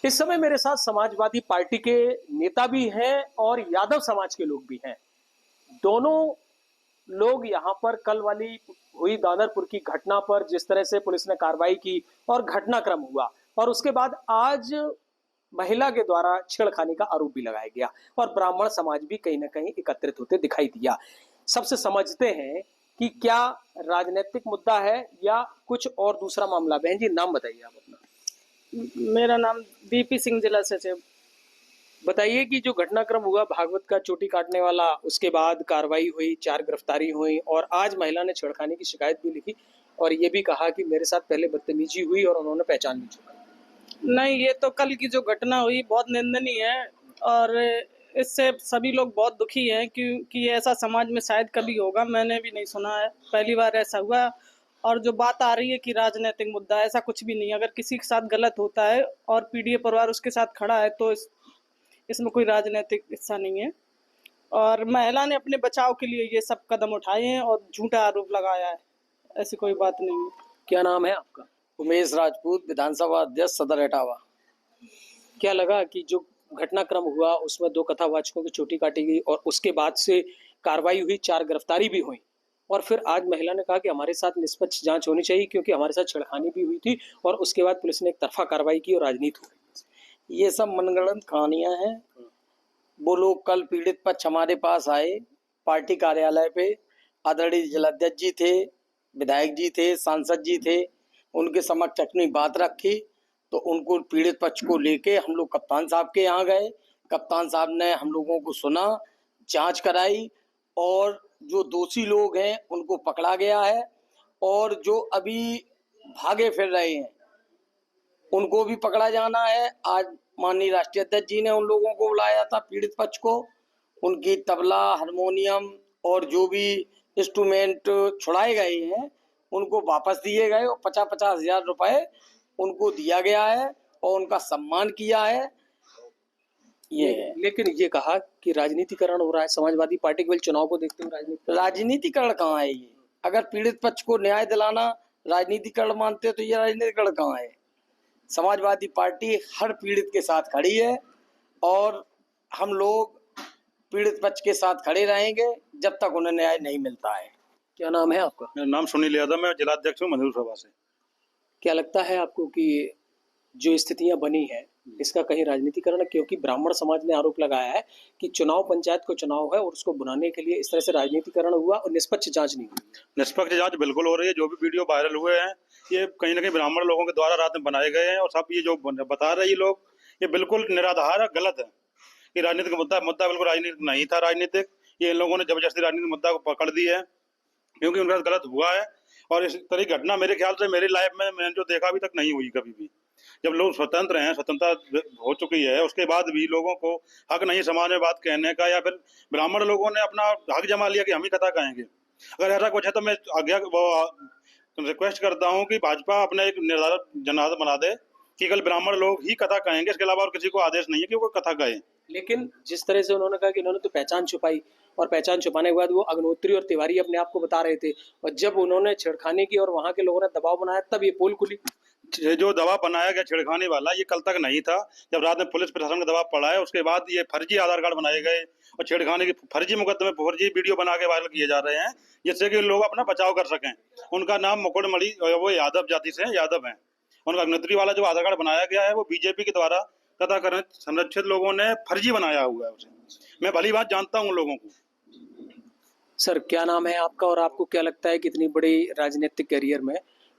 इस समय मेरे साथ समाजवादी पार्टी के नेता भी हैं और यादव समाज के लोग भी हैं। दोनों लोग यहाँ पर कल वाली हुई दादरपुर की घटना पर जिस तरह से पुलिस ने कार्रवाई की और घटनाक्रम हुआ और उसके बाद आज महिला के द्वारा छेड़खानी का आरोप भी लगाया गया और ब्राह्मण समाज भी कहीं ना कहीं एकत्रित होते दिखाई दिया। सबसे समझते हैं कि क्या राजनीतिक मुद्दा है या कुछ और दूसरा मामला। बहन जी, नाम बताइए आप अपना। मेरा नाम बीपी सिंह, जिला सचिव। बताइए कि जो घटनाक्रम हुआ भागवत का चोटी काटने वाला, उसके बाद कार्रवाई हुई, 4 गिरफ्तारी हुई और आज महिला ने छेड़खानी की शिकायत भी लिखी और ये भी कहा कि मेरे साथ पहले बदतमीजी हुई और उन्होंने पहचान भी चुका। नहीं, ये तो कल की जो घटना हुई बहुत निंदनीय है और इससे सभी लोग बहुत दुखी हैं क्योंकि ऐसा समाज में शायद कभी होगा, मैंने भी नहीं सुना है, पहली बार ऐसा हुआ। और जो बात आ रही है कि राजनीतिक मुद्दा, ऐसा कुछ भी नहीं है। अगर किसी के साथ गलत होता है और पीड़ित परिवार उसके साथ खड़ा है तो इसमें कोई राजनीतिक हिस्सा नहीं है। और महिला ने अपने बचाव के लिए ये सब कदम उठाए हैं और झूठा आरोप लगाया है, ऐसी कोई बात नहीं है। क्या नाम है आपका? उमेश राजपूत, विधानसभा अध्यक्ष, सदर एटावा। क्या लगा कि जो घटनाक्रम हुआ उसमें 2 कथावाचकों की चोटी काटी गई और उसके बाद से कार्रवाई हुई, 4 गिरफ्तारी भी हुई और फिर आज महिला ने कहा कि हमारे साथ निष्पक्ष जांच होनी चाहिए क्योंकि हमारे साथ छेड़खानी भी हुई थी और उसके बाद पुलिस ने एक तरफा कार्रवाई की और राजनीति हो गई। ये सब मनगढ़ंत कहानियां हैं। वो लोग कल पीड़ित पक्ष हमारे पास आए पार्टी कार्यालय पे। आदरणीय जिलाध्यक्ष जी थे, विधायक जी थे, सांसद जी थे, उनके समक्ष अपनी बात रखी तो उनको पीड़ित पक्ष को लेके हम लोग कप्तान साहब के यहाँ गए। कप्तान साहब ने हम लोगों को सुना, जांच कराई और जो दोषी लोग हैं उनको पकड़ा गया है और जो अभी भागे फिर रहे हैं उनको भी पकड़ा जाना है। आज माननीय राष्ट्रीय अध्यक्ष जी ने उन लोगों को बुलाया था, पीड़ित पक्ष को। उनकी तबला, हारमोनियम और जो भी इंस्ट्रूमेंट छुड़ाए गए हैं उनको वापस दिए गए और 50-50 हजार रुपए उनको दिया गया है और उनका सम्मान किया है। लेकिन ये कहा कि राजनीतिकरण हो रहा है समाजवादी पार्टी केवल चुनाव को देखते हुए। राजनीतिकरण कहाँ है ये? अगर पीड़ित पक्ष को न्याय दिलाना राजनीतिकरण मानते तो ये राजनीतिकरण कहाँ है? समाजवादी पार्टी हर पीड़ित के साथ खड़ी है और हम लोग पीड़ित पक्ष के साथ खड़े रहेंगे जब तक उन्हें न्याय नहीं मिलता है। क्या नाम है आपका? मेरा नाम सुनील यादव, मैं जिलाध्यक्ष हूँ मधुर सभा से। क्या लगता है आपको कि जो स्थितियां बनी है इसका कहीं राजनीतिकरण है? क्योंकि ब्राह्मण समाज ने आरोप लगाया है कि चुनाव पंचायत को चुनाव है और उसको बुलाने के लिए इस तरह से राजनीतिकरण हुआ और निष्पक्ष जांच नहीं हुई। निष्पक्ष जांच बिल्कुल हो रही है। जो भी वीडियो वायरल हुए हैं ये कहीं ना कहीं ब्राह्मण लोगों के द्वारा रात में बनाए गए हैं और सब ये जो बता रहे ये लोग ये बिल्कुल निराधार है, गलत है। ये राजनीतिक मुद्दा बिल्कुल राजनीतिक नहीं था। राजनीतिक ये इन लोगों ने जबरदस्ती राजनीतिक मुद्दा को पकड़ दी है क्योंकि उनके साथ गलत हुआ है और इस तरह की घटना मेरे ख्याल से मेरी लाइफ में मैंने जो देखा अभी तक नहीं हुई कभी भी। जब लोग स्वतंत्र हैं, स्वतंत्रता हो चुकी है, उसके बाद भी लोगों को हक नहीं समाज में बात कहने का, या फिर ब्राह्मण लोगों ने अपना हक जमा लिया कि हम ही कथा कहेंगे। अगर ऐसा कुछ है तो मैं रिक्वेस्ट करता हूं कि भाजपा अपने एक निर्धारित जनाजा बना दे कि कल ब्राह्मण लोग ही कथा कहेंगे, इसके अलावा और किसी को आदेश नहीं है कि वो कथा कहे। लेकिन जिस तरह से उन्होंने कहा कि इन्होंने तो पहचान छुपाई और पहचान छुपाने के बाद वो अग्निहोत्री और तिवारी अपने आप को बता रहे थे और जब उन्होंने छेड़खानी की और वहां के लोगों ने दबाव बनाया तब ये पोल खुली। जो दबाव बनाया गया छेड़खानी वाला ये कल तक नहीं था। जब रात में पुलिस प्रशासन का दबाव पड़ा है उसके बाद ये फर्जी आधार कार्ड बनाए गए और छेड़खानी की फर्जी मुकदमे, फर्जी वीडियो बना के वायरल किए जा रहे हैं जिससे कि लोग अपना बचाव कर सकें। उनका नाम मुकुटमणि, वो यादव जाति से यादव है। उनका अग्निहोत्री वाला जो आधार कार्ड बनाया गया है वो बीजेपी के द्वारा कथाकरण संरक्षित लोगों ने फर्जी बनाया हुआ है उसे। मैं भली बात जानता हूँ लोगों को। सर, क्या नाम है आपका और आपको क्या लगता है कि इतनी बड़ी राजनीतिक करियर में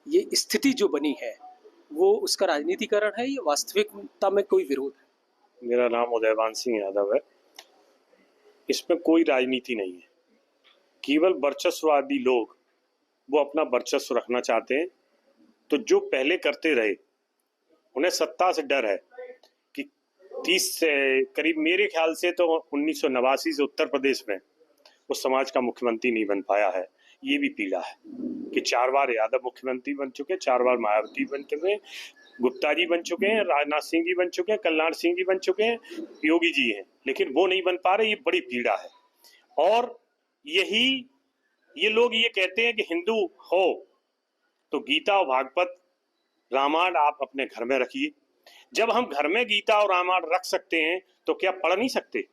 ये स्थिति जो बनी है वो उसका राजनीतिकरण है या वास्तविकता में कोई विरोध है? मेरा नाम उदयवान सिंह यादव है। इसमें कोई राजनीति नहीं है, केवल वर्चस्ववादी लोग वो अपना वर्चस्व रखना चाहते हैं। तो जो पहले करते रहे उन्हें सत्ता से डर है कि 30 से करीब, मेरे ख्याल से तो 1989 से उत्तर प्रदेश में उस समाज का मुख्यमंत्री नहीं बन पाया है। ये भी पीड़ा है कि 4 बार यादव मुख्यमंत्री बन चुके, 4 बार मायावती बन चुके हैं, गुप्ता जी बन चुके हैं, राजनाथ सिंह जी बन चुके हैं, कल्याण सिंह जी बन चुके हैं, योगी जी हैं, लेकिन वो नहीं बन पा रहे। ये बड़ी पीड़ा है। और ये लोग ये कहते हैं कि हिंदू हो तो गीता और भागवत रामायण आप अपने घर में रखिए, जब हम घर में गीता और रामायण रख सकते हैं तो क्या पढ़ नहीं सकते?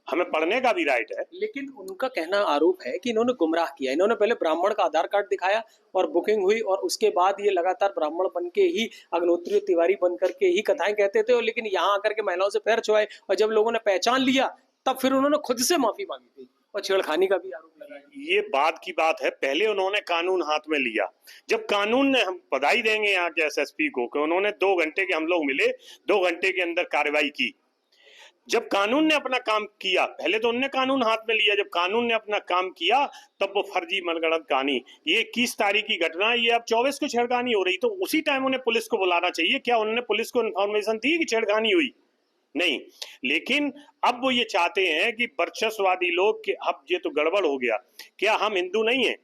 हमें पढ़ने का भी राइट है। लेकिन उनका कहना आरोप है कि इन्होंने गुमराह किया। इन्होंने पहले ब्राह्मण का आधार कार्ड दिखाया और बुकिंग हुई, और उसके बाद ये लगातार ब्राह्मण बन के ही, अग्निहोत्री तिवारी बन करके ही कथाएं कहते थे, और लेकिन यहाँ आकर के महिलाओं से पैर छुआए, और जब लोगों ने पहचान लिया तब फिर उन्होंने खुद से माफी मांगी थी और छेड़खानी का भी आरोप लगाया। ये बात की बात है, पहले उन्होंने कानून हाथ में लिया। जब कानून ने, हम बधाई देंगे यहाँ के एसएसपी को कि उन्होंने 2 घंटे के, हम लोग मिले 2 घंटे के अंदर कार्रवाई की। जब कानून ने अपना काम किया, पहले तो उन्होंने कानून हाथ में लिया, जब कानून ने अपना काम किया तब वो फर्जी मनगढ़ंत कहानी, ये 21 तारीख की घटना, ये अब 24 को छेड़खानी हो रही, तो उसी टाइम उन्हें पुलिस को बुलाना चाहिए। क्या उन्होंने पुलिस को इन्फॉर्मेशन दी कि छेड़खानी हुई? नहीं। लेकिन अब वो ये चाहते हैं कि वर्चस्ववादी लोग कि अब ये तो गड़बड़ हो गया, क्या हम हिंदू नहीं है?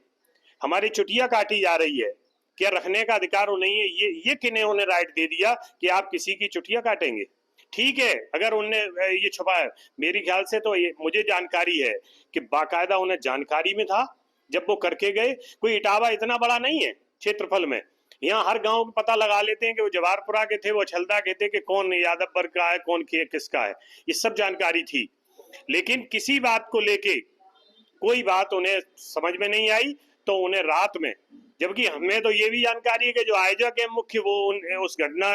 हमारी छुट्टियां काटी जा रही है, क्या रखने का अधिकार नहीं है? ये किन्हें उन्हें राइट दे दिया कि आप किसी की छुट्टियां काटेंगे? ठीक है, अगर उनने ये छुपाया, मेरी ख्याल से तो ये, मुझे जानकारी है कि बाकायदा उन्हें जानकारी में था जब वो करके गए। कोई इटावा इतना बड़ा नहीं है क्षेत्रफल में, यहाँ हर गांव में पता लगा लेते हैं कि वो जवाहरपुरा के थे, वो छलदा के थे, कि कौन यादव वर्ग का है, कौन किसका है, ये सब जानकारी थी। लेकिन किसी बात को लेके कोई बात उन्हें समझ में नहीं आई, तो उन्हें रात में, जबकि हमें तो ये भी जानकारी है कि जो आयोजक है मुख्य, वो उस घटना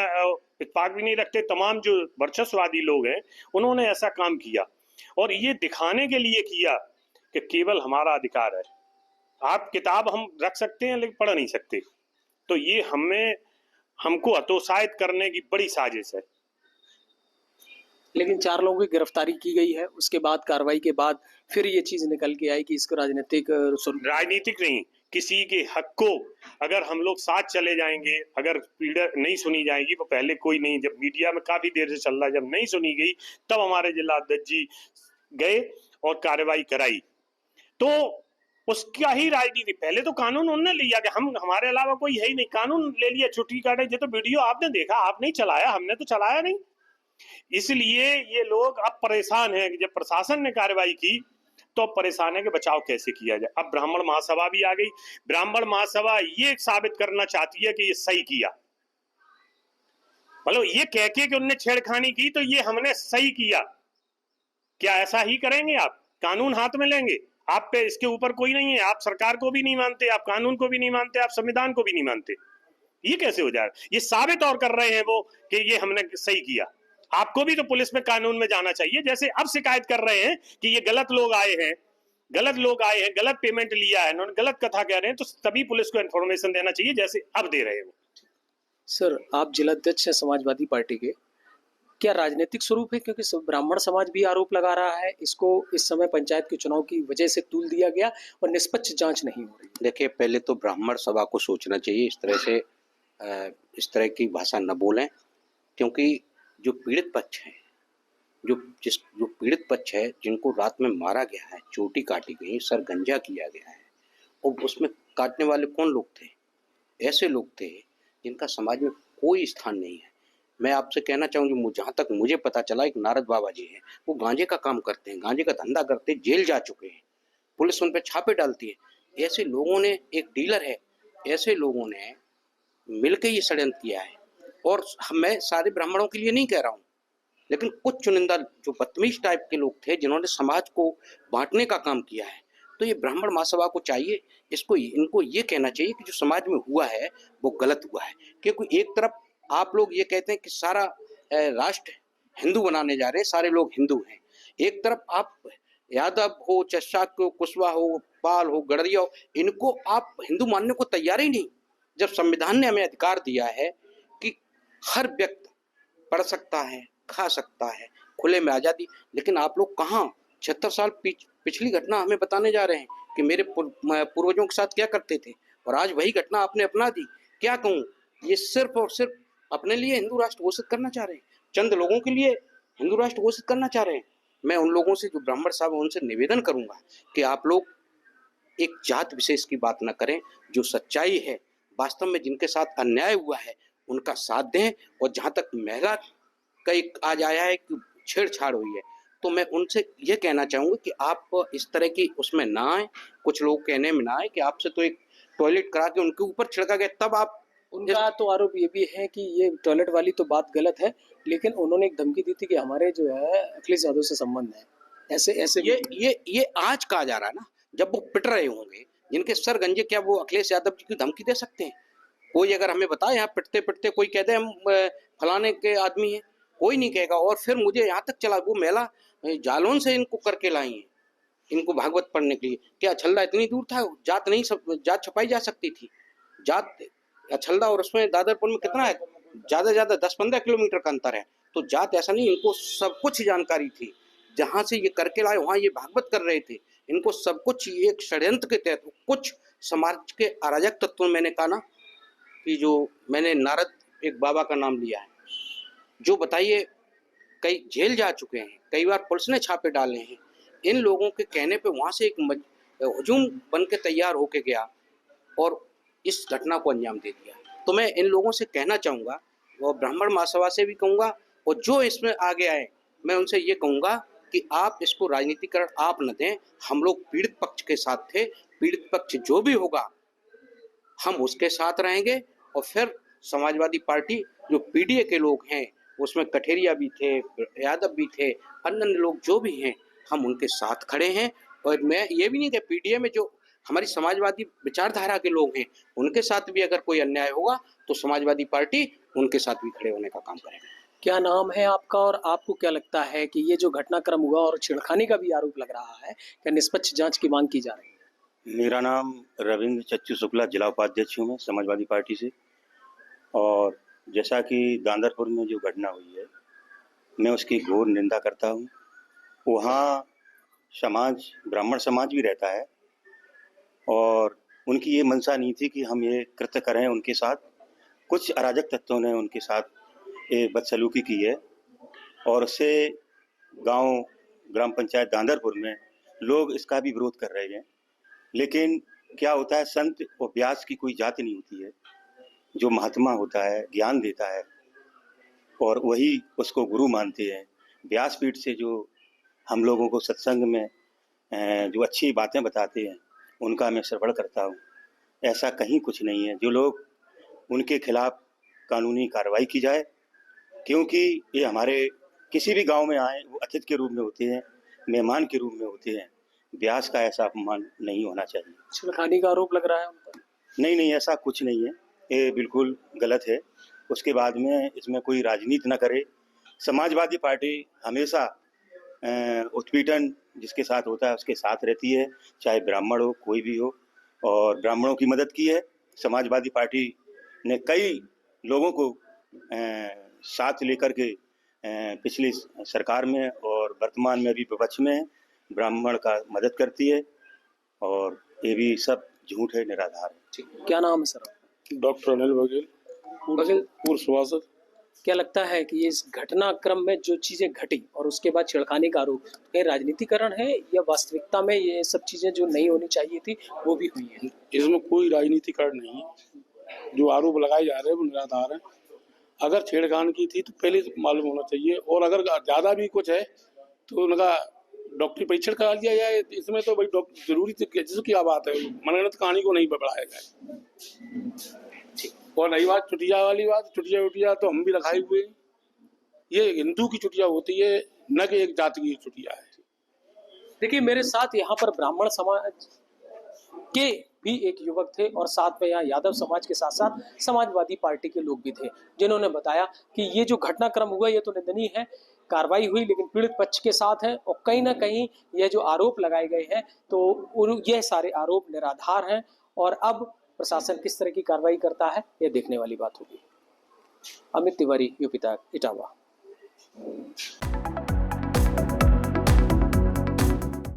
इत्तेफाक भी नहीं रखते। तमाम जो वर्चस्ववादी लोग हैं उन्होंने ऐसा काम किया, और ये दिखाने के लिए किया कि केवल हमारा अधिकार है, आप किताब हम रख सकते हैं लेकिन पढ़ नहीं सकते। तो ये हमको हतोत्साहित करने की बड़ी साजिश है। लेकिन 4 लोगों की गिरफ्तारी की गई है, उसके बाद कार्रवाई के बाद फिर ये चीज निकल के आई कि इसको राजनीतिक नहीं, किसी के हक को अगर हम लोग साथ चले जाएंगे, अगर पीड़ा नहीं सुनी जाएगी, वो पहले कोई नहीं, जब मीडिया में काफी देर से चल रहा है, जब नहीं सुनी गई तब हमारे जिला अध्यक्ष जी गए और कार्रवाई कराई, तो उसका ही राजनीति। पहले तो कानून उन्होंने लिया कि हम, हमारे अलावा कोई है ही नहीं, कानून ले लिया, छुट्टी काटे। ये तो वीडियो आपने देखा, आप नहीं चलाया, हमने तो चलाया नहीं। इसलिए ये लोग अब परेशान हैं कि जब प्रशासन ने कार्रवाई की तो परेशान है कि बचाव कैसे किया जाए। अब ब्राह्मण महासभा भी आ गई। ब्राह्मण महासभा ये साबित करना चाहती है कि ये सही किया, मतलब ये कह के कि उनने छेड़खानी की तो ये हमने सही किया। क्या ऐसा ही करेंगे आप? कानून हाथ में लेंगे? आप पे इसके ऊपर कोई नहीं है, आप सरकार को भी नहीं मानते, आप कानून को भी नहीं मानते, आप संविधान को भी नहीं मानते, ये कैसे हो जाएगा? ये साबित और कर रहे हैं वो कि ये हमने सही किया। आपको भी तो पुलिस में, कानून में जाना चाहिए। जैसे अब शिकायत कर रहे हैं कि ये गलत लोग आए हैं, गलत पेमेंट लिया है, उन्होंने गलत कथा कह रहे हैं, तो तभी पुलिस को इन्फॉर्मेशन देना चाहिए जैसे अब दे रहे हैं वो। सर, आप जिलाध्यक्ष हैं समाजवादी पार्टी के, क्या राजनीतिक स्वरूप है? क्योंकि ब्राह्मण समाज भी आरोप लगा रहा है, इसको इस समय पंचायत के चुनाव की वजह से तूल दिया गया और निष्पक्ष जांच नहीं हो रही। देखिए, पहले तो ब्राह्मण सभा को सोचना चाहिए, इस तरह की भाषा न बोलें, क्योंकि जो पीड़ित पक्ष है, जो पीड़ित पक्ष है, जिनको रात में मारा गया है, चोटी काटी गई, सर गंजा किया गया है, और उसमें काटने वाले कौन लोग थे? ऐसे लोग थे जिनका समाज में कोई स्थान नहीं है। मैं आपसे कहना चाहूँगी, जहाँ तक मुझे पता चला, एक नारद बाबा जी हैं, वो गांजे का काम करते हैं, गांजे का धंधा करते हैं, जेल जा चुके हैं, पुलिस उन पर छापे डालती है। ऐसे लोगों ने, एक डीलर है, ऐसे लोगों ने मिलकर ये षड्यंत्र किया है। और मैं सारे ब्राह्मणों के लिए नहीं कह रहा हूँ, लेकिन कुछ चुनिंदा जो बदतमीज टाइप के लोग थे जिन्होंने समाज को बांटने का काम किया है, तो ये ब्राह्मण महासभा को चाहिए, इनको ये कहना चाहिए कि जो समाज में हुआ है वो गलत हुआ है। क्योंकि एक तरफ आप लोग ये कहते हैं कि सारा राष्ट्र हिंदू बनाने जा रहे हैं, सारे लोग हिंदू हैं, एक तरफ आप यादव हो, चस्साक हो, कुशवाहा हो, पाल हो, गड़रिया हो, इनको आप हिंदू मानने को तैयार ही नहीं। जब संविधान ने हमें अधिकार दिया है कि हर व्यक्ति पढ़ सकता है, खा सकता है, खुले में आज़ादी, लेकिन आप लोग कहाँ 76 साल पिछली घटना हमें बताने जा रहे हैं कि मेरे पूर्वजों के साथ क्या करते थे, और आज वही घटना आपने अपना दी। क्या कहूँ, ये सिर्फ और सिर्फ अपने लिए हिंदू राष्ट्र घोषित करना चाह रहे हैं, चंद लोगों के लिए हिंदू राष्ट्र घोषित करना चाह रहे हैं। मैं उन लोगों से, जो ब्राह्मण साहब, उनसे निवेदन करूंगा कि आप लोग एक जात विशेष की बात न करें, जो सच्चाई है, वास्तव में जिनके साथ अन्याय हुआ है उनका साथ दें। और जहाँ तक महिला का एक आज आया है कि छेड़छाड़ हुई है, तो मैं उनसे ये कहना चाहूँगा कि आप इस तरह की उसमें ना आए, कुछ लोग कहने में ना आए कि आपसे तो एक टॉयलेट करा के उनके ऊपर छिड़का गया, तब आप। उनका तो आरोप ये भी है कि ये टॉयलेट वाली तो बात गलत है, लेकिन उन्होंने एक धमकी दी थी कि हमारे जो है अखिलेश यादव से संबंध है, ऐसे ये आज कहा जा रहा है ना, जब वो पिट रहे होंगे जिनके सर गंजे, क्या वो अखिलेश यादव जी की धमकी दे सकते हैं? कोई अगर हमें बताए यहाँ पिटते पिटते कोई कह दे हम फलाने के आदमी हैं, कोई नहीं कहेगा। और फिर मुझे यहाँ तक चला, वो महिला जालौन से इनको करके लाई है, इनको भागवत पढ़ने के लिए। क्या अछल्दा इतनी दूर था? जात नहीं, सब जात छुपाई जा सकती थी। जात अछल्दा और उसमें दादरपुर में कितना है, ज्यादा 10-15 किलोमीटर का अंतर है। तो जात ऐसा नहीं, इनको सब कुछ जानकारी थी। जहां से ये करके लाए वहां ये भागवत कर रहे थे। इनको सब कुछ एक षड्यंत्र के तहत, कुछ समाज के अराजक तत्वों, मैंने कहा ना कि जो मैंने नारद एक बाबा का नाम लिया है, जो बताइए कई जेल जा चुके हैं, कई बार पुलिस ने छापे डाले हैं, इन लोगों के कहने पे वहां से एक हुजूम बन के तैयार होके गया और इस घटना को अंजाम दे दिया। तो मैं इन लोगों से कहना चाहूँगा, और ब्राह्मण महासभा से भी कहूँगा, और जो इसमें आगे आए मैं उनसे ये कहूँगा कि आप इसको राजनीतिकरण आप न दें। हम लोग पीड़ित पक्ष के साथ थे, पीड़ित पक्ष जो भी होगा हम उसके साथ रहेंगे। और फिर समाजवादी पार्टी जो पीडीए के लोग हैं, उसमें कठेरिया भी थे, यादव भी थे, अन्य लोग जो भी हैं, हम उनके साथ खड़े हैं। और मैं ये भी नहीं कि पीडीए में जो हमारी समाजवादी विचारधारा के लोग हैं उनके साथ भी अगर कोई अन्याय होगा तो समाजवादी पार्टी उनके साथ भी खड़े होने का काम करेगा। क्या नाम है आपका और आपको क्या लगता है कि ये जो घटनाक्रम हुआ और छेड़खानी का भी आरोप लग रहा है, क्या निष्पक्ष जांच की मांग की जा रही है? मेरा नाम रविंद्र चच्चू शुक्ला, जिला उपाध्यक्ष हूँ मैं समाजवादी पार्टी से। और जैसा कि दांदरपुर में जो घटना हुई है, मैं उसकी घोर निंदा करता हूँ। वहाँ समाज, ब्राह्मण समाज भी रहता है और उनकी ये मंशा नहीं थी कि हम ये कृत्य करें उनके साथ। कुछ अराजक तत्वों ने उनके साथ ये बदसलूकी की है और उससे गांव ग्राम पंचायत दांदरपुर में लोग इसका भी विरोध कर रहे हैं। लेकिन क्या होता है, संत और व्यास की कोई जाति नहीं होती है। जो महात्मा होता है ज्ञान देता है और वही उसको गुरु मानते हैं। व्यासपीठ से जो हम लोगों को सत्संग में जो अच्छी बातें बताते हैं उनका मैं श्रवण करता हूँ। ऐसा कहीं कुछ नहीं है। जो लोग उनके खिलाफ कानूनी कार्रवाई की जाए, क्योंकि ये हमारे किसी भी गांव में आए वो अतिथि के रूप में होते हैं, मेहमान के रूप में होते हैं। व्यास का ऐसा अपमान नहीं होना चाहिए। छेड़खानी का आरोप लग रहा है उन पर? नहीं, ऐसा कुछ नहीं है, ये बिल्कुल गलत है। उसके बाद में इसमें कोई राजनीति न करे। समाजवादी पार्टी हमेशा उत्पीड़न जिसके साथ होता है उसके साथ रहती है, चाहे ब्राह्मण हो, कोई भी हो। और ब्राह्मणों की मदद की है समाजवादी पार्टी ने। कई लोगों को साथ लेकर के पिछली सरकार में और वर्तमान में भी विपक्ष में ब्राह्मण का मदद करती है। और ये भी सब झूठ है, निराधार है। क्या नाम है सर? डॉक्टर अनिल बघेल, पूर्व सभासद। क्या लगता है कि इस घटनाक्रम में जो चीजें घटी और उसके बाद छेड़खानी का आरोप, ये राजनीतिकरण है या वास्तविकता में ये सब चीजें जो नहीं होनी चाहिए थी वो भी हुई है? इसमें कोई राजनीतिकरण नहीं है। जो आरोप लगाए जा रहे हैं वो निराधार है। अगर छेड़खानी की थी तो पहले मालूम होना चाहिए, और अगर ज्यादा भी कुछ है तो उनका डॉक्टरी परीक्षण करा लिया जाए। इसमें तो भाई जरूरी जिसकी बात है, मनगढ़ंत कहानी को नहीं बढ़ाया जाए। और रही बात चुटिया वाली बात, चुटिया तो हम भी रखाए हुए हैं। ये हिंदू की चुटिया होती है, न कि एक जाति की चुटिया है। देखिए, मेरे साथ यहाँ पर ब्राह्मण समाज के भी एक युवक थे और साथ में यहाँ यादव समाज के साथ साथ समाजवादी पार्टी के लोग भी थे, जिन्होंने बताया कि ये जो घटनाक्रम हुआ ये तो निंदनीय है, कार्रवाई हुई लेकिन पीड़ित पक्ष के साथ है और कहीं ना कहीं ये जो आरोप लगाए गए हैं तो यह सारे आरोप निराधार हैं। और अब प्रशासन किस तरह की कार्रवाई करता है यह देखने वाली बात होगी। अमित तिवारी, यूपी तक, इटावा।